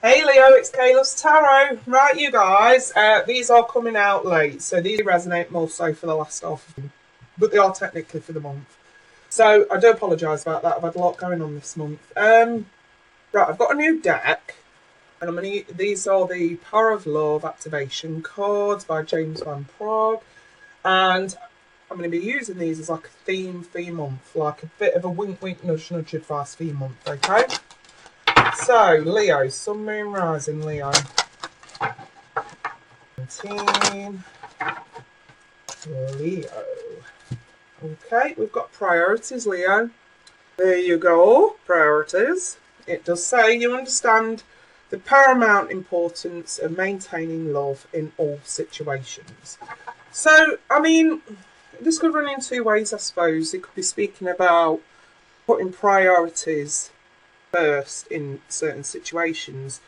Hey Leo, it's Kayla's Tarot. Right, you guys, these are coming out late, so these resonate more so for the last half of the month, but they are technically for the month. So I do apologise about that. I've had a lot going on this month. Right, I've got a new deck, and these are the Power of Love activation cards by James Van Prague, and I'm going to be using these as like a theme for your month, like a bit of a wink, wink, nudge, nudge advice for your month. Okay. So, Leo, Sun, Moon, Rising, Leo. 17. Leo. Okay, we've got priorities, Leo. There you go, priorities. It does say you understand the paramount importance of maintaining love in all situations. So, I mean, this could run in two ways, I suppose. It could be speaking about putting priorities first in certain situations,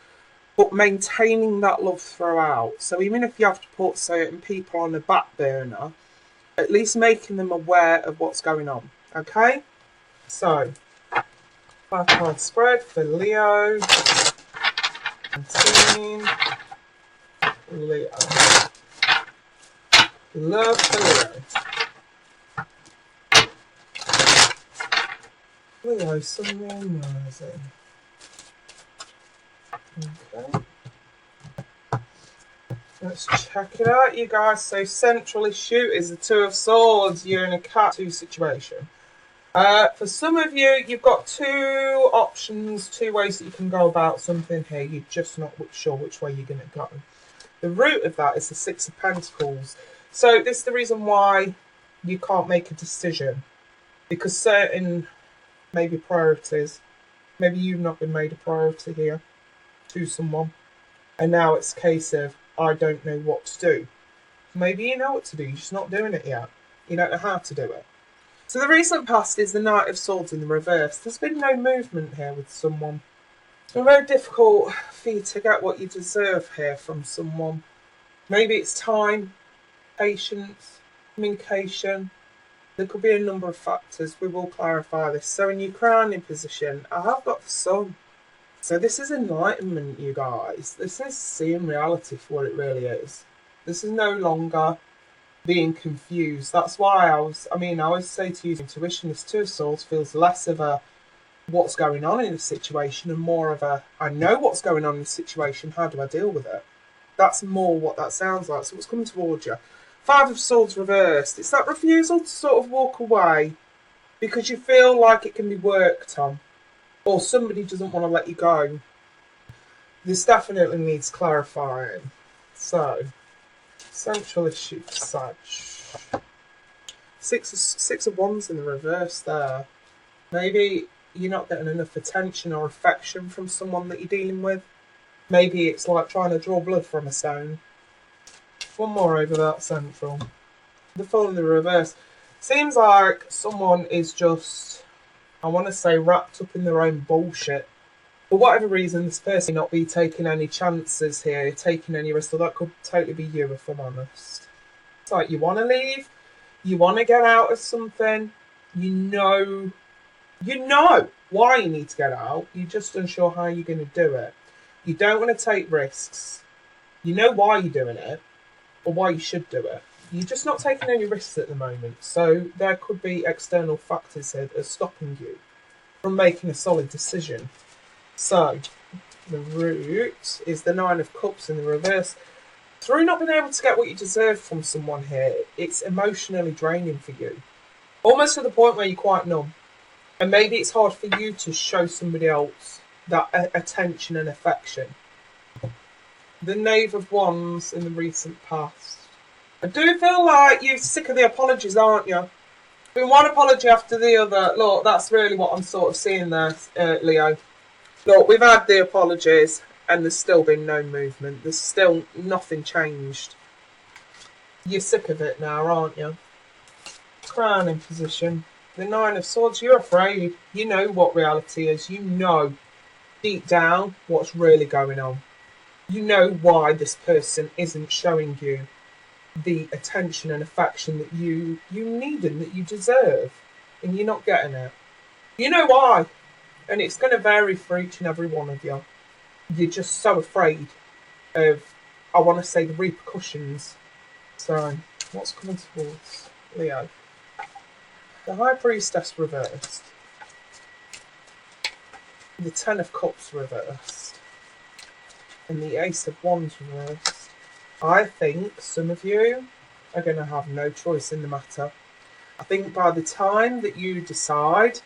but maintaining that love throughout. So even if you have to put certain people on the back burner, at least making them aware of what's going on. Okay? So, 5-card spread for Leo. 17. Leo. Love for Leo. Leo, Sun, Moon, Rising. Okay. Let's check it out, you guys. So, central issue is the Two of Swords. You're in a cat-2 situation. For some of you, you've got two options, two ways that you can go about something here. You're just not sure which way you're going to go. The root of that is the Six of Pentacles. So, this is the reason why you can't make a decision. Because certain maybe priorities, maybe you've not been made a priority here to someone, and now it's a case of I don't know what to do. Maybe you know what to do, you're just not doing it yet. You don't know how to do it. So the recent past is the Knight of Swords in the reverse. There's been no movement here with someone. It's been very difficult for you to get what you deserve here from someone. Maybe it's time, patience, communication. There could be a number of factors. We will clarify this. So in your crowning position, I have got the Sun. So this is enlightenment, you guys. This is seeing reality for what it really is. This is no longer being confused. That's why I always say to use intuition, this Two of Swords feels less of a what's going on in a situation and more of a I know what's going on in the situation, how do I deal with it? That's more what that sounds like. So what's coming towards you? Five of Swords reversed. It's that refusal to sort of walk away because you feel like it can be worked on or somebody doesn't want to let you go. This definitely needs clarifying. So, central issue for Sag. Six of Wands in the reverse there. Maybe you're not getting enough attention or affection from someone that you're dealing with. Maybe it's like trying to draw blood from a stone. One more over that central. The Fool in the reverse. Seems like someone is just, I want to say, wrapped up in their own bullshit. For whatever reason, this person may not be taking any chances here, taking any risks. So that could totally be you, if I'm honest. It's like you want to leave, you want to get out of something, you know why you need to get out. You're just unsure how you're going to do it. You don't want to take risks. You know why you're doing it. Or why you should do it. You're just not taking any risks at the moment. So there could be external factors here that are stopping you from making a solid decision. So the root is the Nine of Cups in the reverse. Through not being able to get what you deserve from someone here, it's emotionally draining for you. Almost to the point where you're quite numb. And maybe it's hard for you to show somebody else that attention and affection. The Knave of Wands in the recent past. I do feel like you're sick of the apologies, aren't you? Been one apology after the other. Look, that's really what I'm sort of seeing there, Leo. Look, we've had the apologies and there's still been no movement. There's still nothing changed. You're sick of it now, aren't you? Crowning position. The Nine of Swords, you're afraid. You know what reality is. You know deep down what's really going on. You know why this person isn't showing you the attention and affection that you need and that you deserve, and you're not getting it. You know why, and it's going to vary for each and every one of you. you're just so afraid of, I want to say, the repercussions. So, what's coming towards Leo? The High Priestess reversed. The Ten of Cups reversed. And the Ace of Wands reversed. I think some of you are going to have no choice in the matter. I think by the time that you decide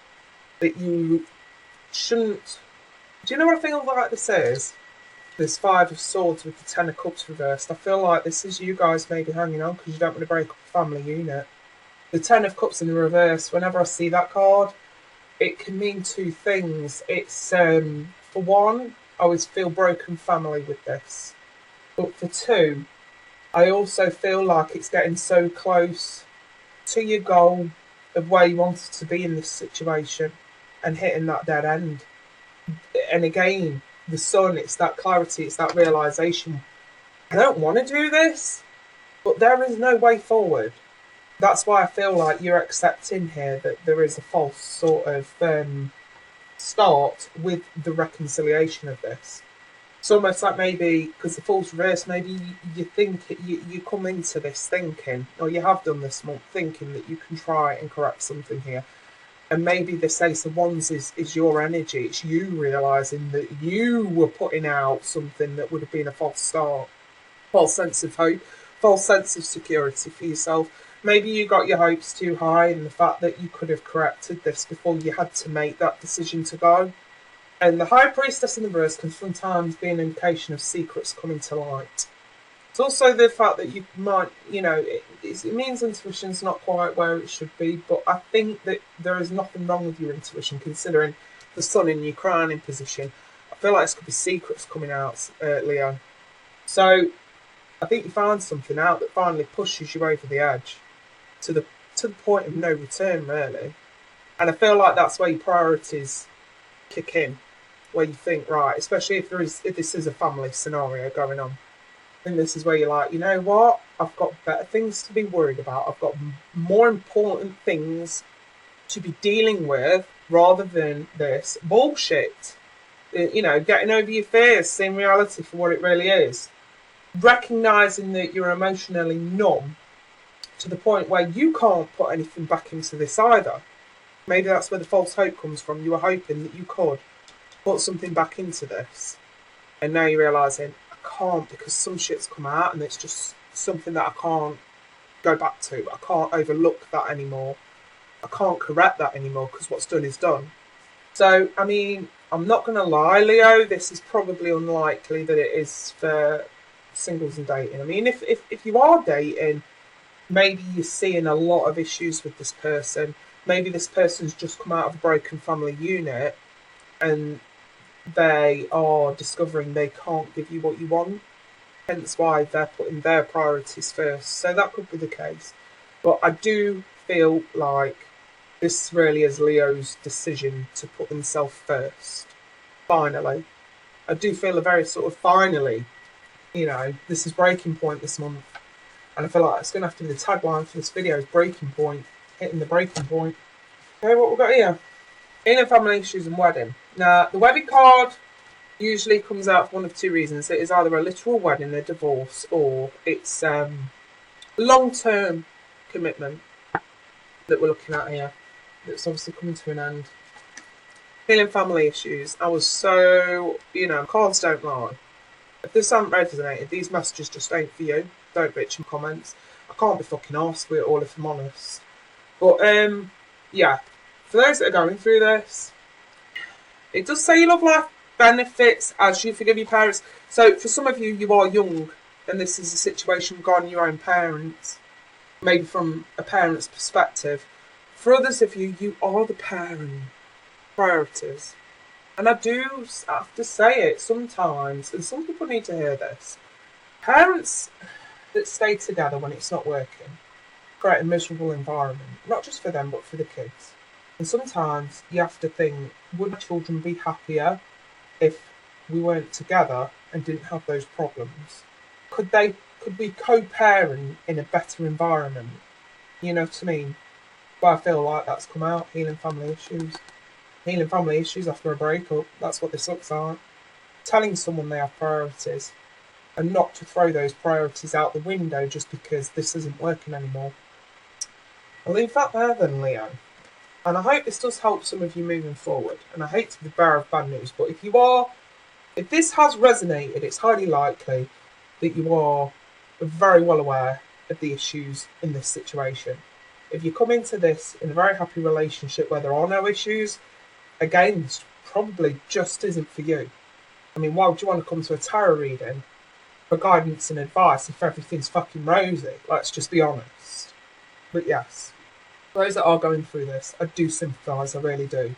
that you shouldn't... Do you know what I feel like this is? This Five of Swords with the Ten of Cups reversed. I feel like this is you guys maybe hanging on because you don't want to break up a family unit. The Ten of Cups in the reverse, whenever I see that card, it can mean two things. It's, for one, I always feel broken family with this. But for two, I also feel like it's getting so close to your goal of where you wanted to be in this situation and hitting that dead end. And again, the Sun, it's that clarity, it's that realisation. I don't want to do this, but there is no way forward. That's why I feel like you're accepting here that there is a false sort of start with the reconciliation of this. It's almost like maybe, because the Fool's reverse, maybe you think, you come into this thinking, or you have done this month, thinking that you can try and correct something here. And maybe this Ace of Wands is your energy. It's you realising that you were putting out something that would have been a false start. False sense of hope, false sense of security for yourself. Maybe you got your hopes too high in the fact that you could have corrected this before you had to make that decision to go. And the High Priestess in the reverse can sometimes be an indication of secrets coming to light. It's also the fact that you might, it means intuition's not quite where it should be, but I think that there is nothing wrong with your intuition considering the Sun in your crowning position. I feel like this could be secrets coming out, Leo. So I think you find something out that finally pushes you over the edge to the point of no return, really. And I feel like that's where your priorities kick in, where you think, right, especially if this is a family scenario going on. I think this is where you're like, you know what? I've got better things to be worried about. I've got more important things to be dealing with rather than this bullshit. Getting over your fears, seeing reality for what it really is. Recognising that you're emotionally numb to the point where you can't put anything back into this either. Maybe that's where the false hope comes from. You were hoping that you could put something back into this. And now you're realising, I can't because some shit's come out and it's just something that I can't go back to. I can't overlook that anymore. I can't correct that anymore because what's done is done. So, I mean, I'm not going to lie, Leo, this is probably unlikely that it is for singles and dating. I mean, if you are dating, maybe you're seeing a lot of issues with this person. Maybe this person's just come out of a broken family unit and they are discovering they can't give you what you want. Hence why they're putting their priorities first. So that could be the case. But I do feel like this really is Leo's decision to put himself first. Finally. I do feel a very sort of finally, this is breaking point this month. And I feel like it's going to have to be the tagline for this video is breaking point. Hitting the breaking point. Okay, what we've got here. Inner family issues and wedding. Now, the wedding card usually comes out for one of two reasons. It is either a literal wedding, a divorce, or it's long-term commitment that we're looking at here. That's obviously coming to an end. Healing family issues. I was so, cards don't lie. If this hasn't resonated, these messages just ain't for you. Don't bitch in comments. I can't be fucking arsed with it all if I'm honest. But, yeah. For those that are going through this, it does say you love life benefits as you forgive your parents. So, for some of you, you are young, and this is a situation regarding your own parents. Maybe from a parent's perspective. For others of you, you are the parent. Priorities. And I do have to say it sometimes, and some people need to hear this. Parents that stay together when it's not working create a miserable environment, not just for them, but for the kids. And sometimes you have to think, would children be happier if we weren't together and didn't have those problems? Could we co-parent in a better environment? You know what I mean? But I feel like that's come out, healing family issues. Healing family issues after a breakup. That's what this looks like. telling someone they have priorities and not to throw those priorities out the window just because this isn't working anymore. I'll leave that there then, Leo. And I hope this does help some of you moving forward. And I hate to be the bearer of bad news, but if this has resonated, it's highly likely that you are very well aware of the issues in this situation. If you come into this in a very happy relationship where there are no issues, again, this probably just isn't for you. I mean, why would you want to come to a tarot reading for guidance and advice if everything's fucking rosy? Let's just be honest. But yes, those that are going through this, I do sympathise, I really do.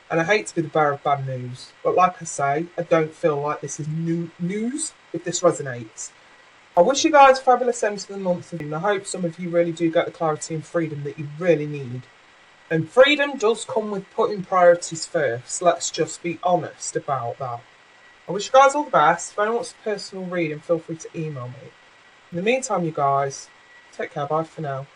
And I hate to be the bearer of bad news, but like I say, I don't feel like this is new news if this resonates. I wish you guys a fabulous end to the month, and I hope some of you really do get the clarity and freedom that you really need. And freedom does come with putting priorities first. Let's just be honest about that. I wish you guys all the best. If anyone wants a personal reading, feel free to email me. In the meantime, you guys, take care. Bye for now.